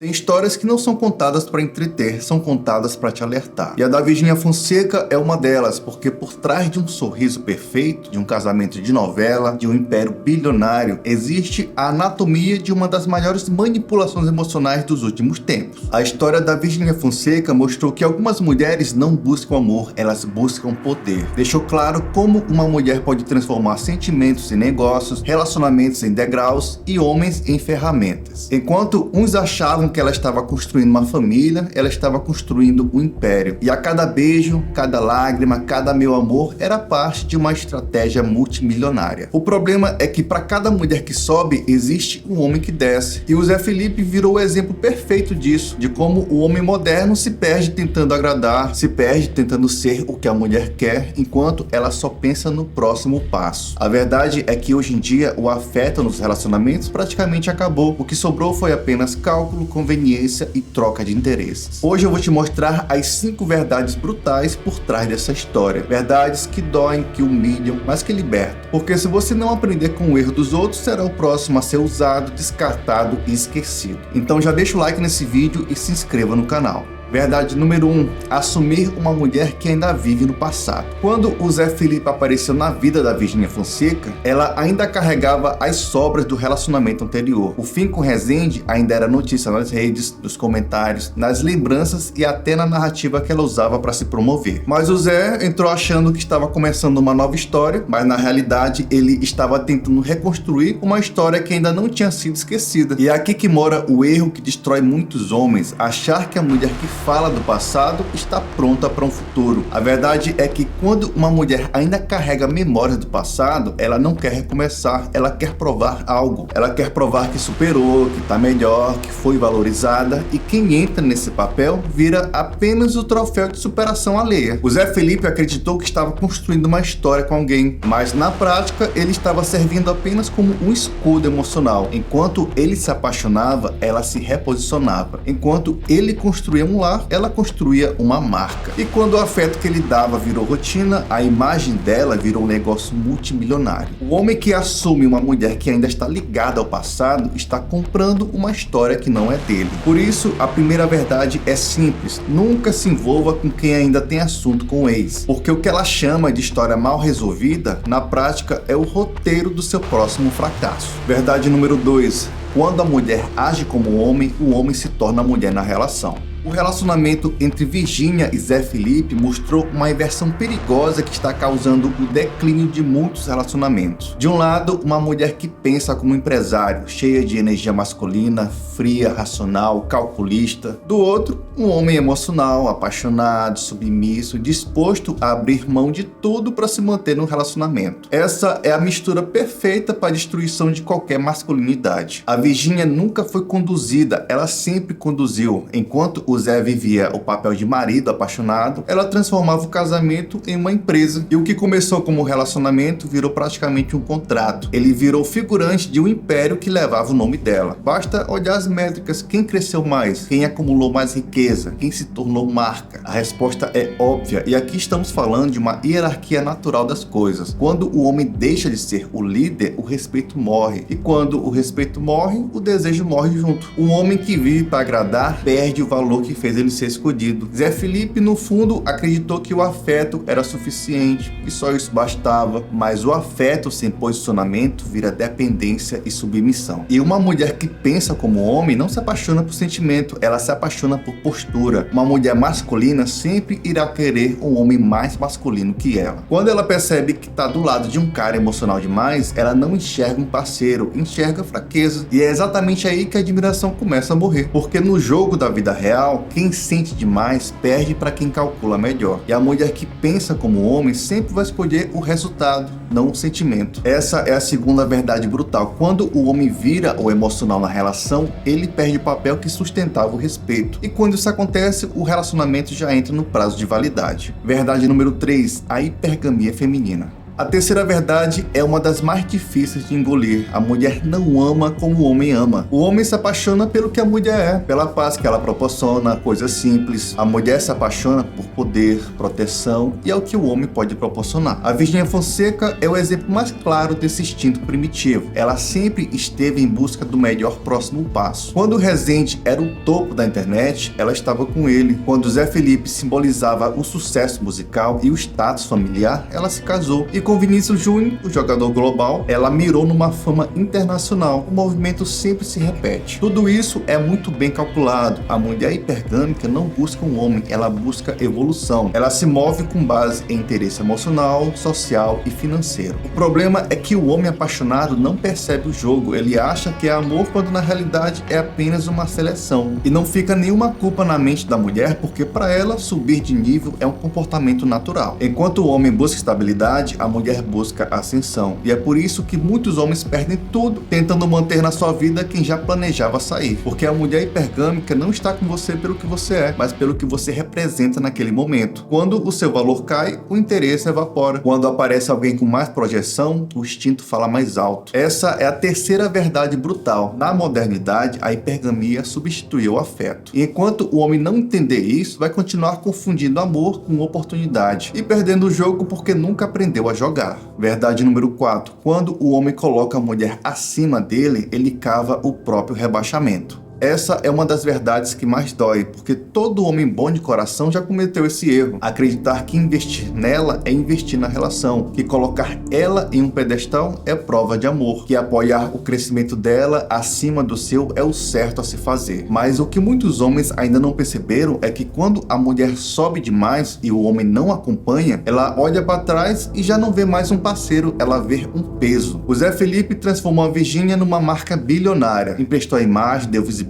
Tem histórias que não são contadas para entreter, são contadas para te alertar. E a da Virgínia Fonseca é uma delas, porque por trás de um sorriso perfeito, de um casamento de novela, de um império bilionário, existe a anatomia de uma das maiores manipulações emocionais dos últimos tempos. A história da Virgínia Fonseca mostrou que algumas mulheres não buscam amor, elas buscam poder. Deixou claro como uma mulher pode transformar sentimentos em negócios, relacionamentos em degraus e homens em ferramentas. Enquanto uns achavam que ela estava construindo uma família, ela estava construindo um império. E a cada beijo, cada lágrima, cada meu amor era parte de uma estratégia multimilionária. O problema é que para cada mulher que sobe, existe um homem que desce. E o Zé Felipe virou o exemplo perfeito disso, de como o homem moderno se perde tentando agradar, se perde tentando ser o que a mulher quer, enquanto ela só pensa no próximo passo. A verdade é que hoje em dia o afeto nos relacionamentos praticamente acabou. O que sobrou foi apenas cálculo, conveniência e troca de interesses. Hoje eu vou te mostrar as 5 verdades brutais por trás dessa história. Verdades que doem, que humilham, mas que libertam. Porque se você não aprender com o erro dos outros, será o próximo a ser usado, descartado e esquecido. Então já deixa o like nesse vídeo e se inscreva no canal. Verdade número 1. Assumir uma mulher que ainda vive no passado. Quando o Zé Felipe apareceu na vida da Virgínia Fonseca, ela ainda carregava as sobras do relacionamento anterior. O fim com Rezende ainda era notícia nas redes, nos comentários, nas lembranças e até na narrativa que ela usava para se promover. Mas o Zé entrou achando que estava começando uma nova história, mas na realidade ele estava tentando reconstruir uma história que ainda não tinha sido esquecida. E é aqui que mora o erro que destrói muitos homens, achar que a mulher que fala do passado está pronta para um futuro. A verdade é que quando uma mulher ainda carrega memórias do passado, ela não quer recomeçar, ela quer provar algo. Ela quer provar que superou, que está melhor, que foi valorizada, e quem entra nesse papel vira apenas o troféu de superação alheia. O Zé Felipe acreditou que estava construindo uma história com alguém, mas na prática ele estava servindo apenas como um escudo emocional. Enquanto ele se apaixonava, ela se reposicionava. Enquanto ele construía um lar, ela construía uma marca. E quando o afeto que ele dava virou rotina, a imagem dela virou um negócio multimilionário. O homem que assume uma mulher que ainda está ligada ao passado está comprando uma história que não é dele. Por isso, a primeira verdade é simples: nunca se envolva com quem ainda tem assunto com o ex, porque o que ela chama de história mal resolvida, na prática é o roteiro do seu próximo fracasso. Verdade número 2. Quando a mulher age como homem, o homem se torna mulher na relação. O relacionamento entre Virgínia e Zé Felipe mostrou uma inversão perigosa que está causando o declínio de muitos relacionamentos. De um lado, uma mulher que pensa como empresário, cheia de energia masculina, fria, racional, calculista. Do outro, um homem emocional, apaixonado, submisso, disposto a abrir mão de tudo para se manter no relacionamento. Essa é a mistura perfeita para a destruição de qualquer masculinidade. A Virgínia nunca foi conduzida, ela sempre conduziu. Enquanto o Zé vivia o papel de marido apaixonado, ela transformava o casamento em uma empresa. E o que começou como um relacionamento virou praticamente um contrato. Ele virou figurante de um império que levava o nome dela. Basta olhar as métricas: quem cresceu mais, quem acumulou mais riqueza, quem se tornou marca. A resposta é óbvia, e aqui estamos falando de uma hierarquia natural das coisas. Quando o homem deixa de ser o líder, o respeito morre. E quando o respeito morre, o desejo morre junto. Um homem que vive para agradar perde o valor que fez ele ser escolhido. Zé Felipe, no fundo, acreditou que o afeto era suficiente, que só isso bastava, mas o afeto sem posicionamento vira dependência e submissão. E uma mulher que pensa como homem não se apaixona por sentimento, ela se apaixona por postura. Uma mulher masculina sempre irá querer um homem mais masculino que ela. Quando ela percebe que está do lado de um cara emocional demais, ela não enxerga um parceiro, enxerga fraqueza. E é exatamente aí que a admiração começa a morrer, porque no jogo da vida real, quem sente demais perde para quem calcula melhor. E a mulher que pensa como homem sempre vai escolher o resultado, não o sentimento. Essa é a segunda verdade brutal. Quando o homem vira o emocional na relação, ele perde o papel que sustentava o respeito. E quando isso acontece, o relacionamento já entra no prazo de validade. Verdade número 3. A hipergamia feminina. A terceira verdade é uma das mais difíceis de engolir. A mulher não ama como o homem ama. O homem se apaixona pelo que a mulher é, pela paz que ela proporciona, coisas simples. A mulher se apaixona por poder, proteção e é o que o homem pode proporcionar. A Virgínia Fonseca é o exemplo mais claro desse instinto primitivo. Ela sempre esteve em busca do melhor próximo passo. Quando o Rezende era o topo da internet, ela estava com ele. Quando Zé Felipe simbolizava o sucesso musical e o status familiar, ela se casou. E com Vinícius Júnior, o jogador global, ela mirou numa fama internacional. O movimento sempre se repete. Tudo isso é muito bem calculado. A mulher hipergâmica não busca um homem, ela busca evolução. Ela se move com base em interesse emocional, social e financeiro. O problema é que o homem apaixonado não percebe o jogo. Ele acha que é amor quando na realidade é apenas uma seleção. E não fica nenhuma culpa na mente da mulher, porque para ela subir de nível é um comportamento natural. Enquanto o homem busca estabilidade, a mulher busca ascensão. E é por isso que muitos homens perdem tudo tentando manter na sua vida quem já planejava sair. Porque a mulher hipergâmica não está com você pelo que você é, mas pelo que você representa naquele momento. Quando o seu valor cai, o interesse evapora. Quando aparece alguém com mais projeção, o instinto fala mais alto. Essa é a terceira verdade brutal. Na modernidade, a hipergamia substituiu o afeto. E enquanto o homem não entender isso, vai continuar confundindo amor com oportunidade e perdendo o jogo porque nunca aprendeu a jogar. Verdade número 4. Quando o homem coloca a mulher acima dele, ele cava o próprio rebaixamento. Essa é uma das verdades que mais dói, porque todo homem bom de coração já cometeu esse erro. Acreditar que investir nela é investir na relação, que colocar ela em um pedestal é prova de amor, que apoiar o crescimento dela acima do seu é o certo a se fazer. Mas o que muitos homens ainda não perceberam é que quando a mulher sobe demais e o homem não acompanha, ela olha para trás e já não vê mais um parceiro, ela vê um peso. O Zé Felipe transformou a Virgínia numa marca bilionária, emprestou a imagem, deu visibilidade,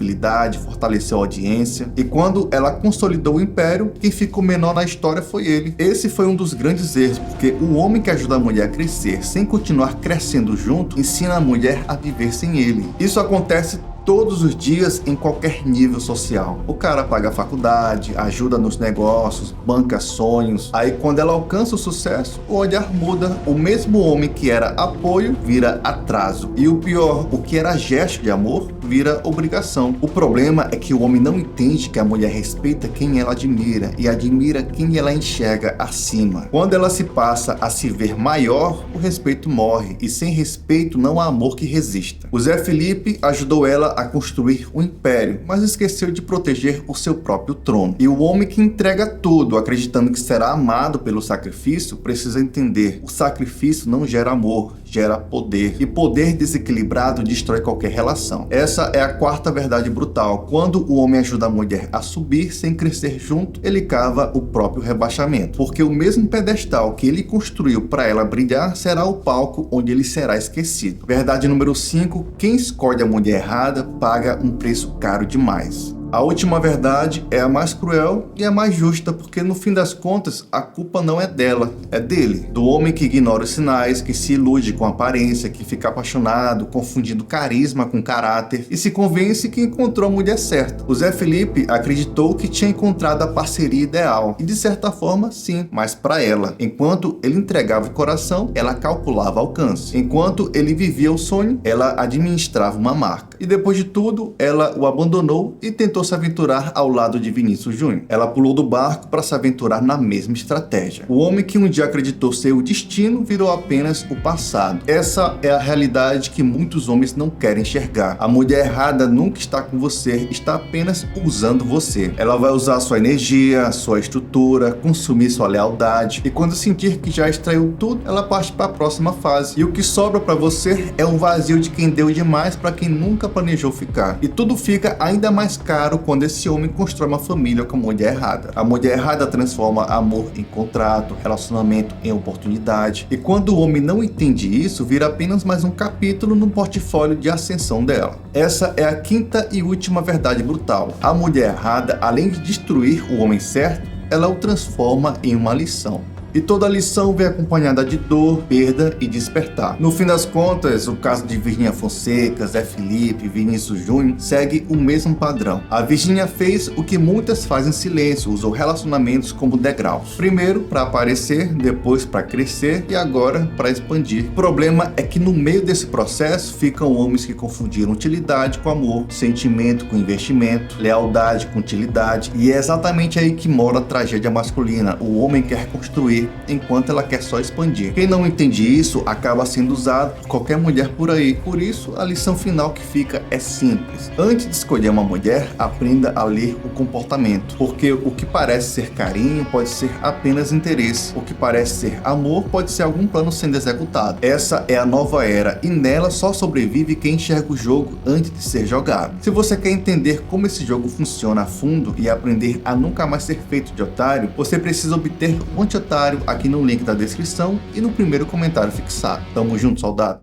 fortaleceu a audiência, e quando ela consolidou o império, quem ficou menor na história foi ele. Esse foi um dos grandes erros, porque o homem que ajuda a mulher a crescer sem continuar crescendo junto, ensina a mulher a viver sem ele. Isso acontece todos os dias em qualquer nível social. O cara paga a faculdade, ajuda nos negócios, banca sonhos. Aí quando ela alcança o sucesso, o olhar muda. O mesmo homem que era apoio vira atraso. E o pior, o que era gesto de amor vira obrigação. O problema é que o homem não entende que a mulher respeita quem ela admira e admira quem ela enxerga acima. Quando ela se passa a se ver maior, o respeito morre. E sem respeito não há amor que resista. O Zé Felipe ajudou ela a construir um império, mas esqueceu de proteger o seu próprio trono. E o homem que entrega tudo, acreditando que será amado pelo sacrifício, precisa entender: o sacrifício não gera amor, gera poder. E poder desequilibrado destrói qualquer relação. Essa é a quarta verdade brutal. Quando o homem ajuda a mulher a subir sem crescer junto, ele cava o próprio rebaixamento. Porque o mesmo pedestal que ele construiu para ela brilhar será o palco onde ele será esquecido. Verdade número 5. Quem escolhe a mulher errada paga um preço caro demais. A última verdade é a mais cruel e a mais justa, porque no fim das contas a culpa não é dela, é dele. Do homem que ignora os sinais, que se ilude com a aparência, que fica apaixonado, confundindo carisma com caráter e se convence que encontrou a mulher certa. O Zé Felipe acreditou que tinha encontrado a parceria ideal e de certa forma sim, mas para ela. Enquanto ele entregava o coração, ela calculava alcance. Enquanto ele vivia o sonho, ela administrava uma marca. E depois de tudo, ela o abandonou e tentou se aventurar ao lado de Vinícius Júnior. Ela pulou do barco para se aventurar na mesma estratégia. O homem que um dia acreditou ser o destino virou apenas o passado. Essa é a realidade que muitos homens não querem enxergar. A mulher errada nunca está com você, está apenas usando você. Ela vai usar sua energia, sua estrutura, consumir sua lealdade, e quando sentir que já extraiu tudo, ela parte para a próxima fase. E o que sobra para você é um vazio de quem deu demais para quem nunca planejou ficar. E tudo fica ainda mais caro quando esse homem constrói uma família com a mulher errada. A mulher errada transforma amor em contrato, relacionamento em oportunidade. E quando o homem não entende isso, vira apenas mais um capítulo no portfólio de ascensão dela. Essa é a quinta e última verdade brutal. A mulher errada, além de destruir o homem certo, ela o transforma em uma lição. E toda a lição vem acompanhada de dor, perda e despertar. No fim das contas, o caso de Virgínia Fonseca, Zé Felipe, Vinícius Júnior segue o mesmo padrão. A Virgínia fez o que muitas fazem em silêncio, usou relacionamentos como degraus. Primeiro para aparecer, depois para crescer e agora para expandir. O problema é que no meio desse processo ficam homens que confundiram utilidade com amor, sentimento com investimento, lealdade com utilidade, e é exatamente aí que mora a tragédia masculina. O homem quer construir enquanto ela quer só expandir. Quem não entende isso acaba sendo usado por qualquer mulher por aí. Por isso, a lição final que fica é simples. Antes de escolher uma mulher, aprenda a ler o comportamento, porque o que parece ser carinho pode ser apenas interesse, o que parece ser amor pode ser algum plano sendo executado. Essa é a nova era e nela só sobrevive quem enxerga o jogo antes de ser jogado. Se você quer entender como esse jogo funciona a fundo e aprender a nunca mais ser feito de otário, você precisa obter o Anti-Otário aqui no link da descrição e no primeiro comentário fixado. Tamo junto, soldado!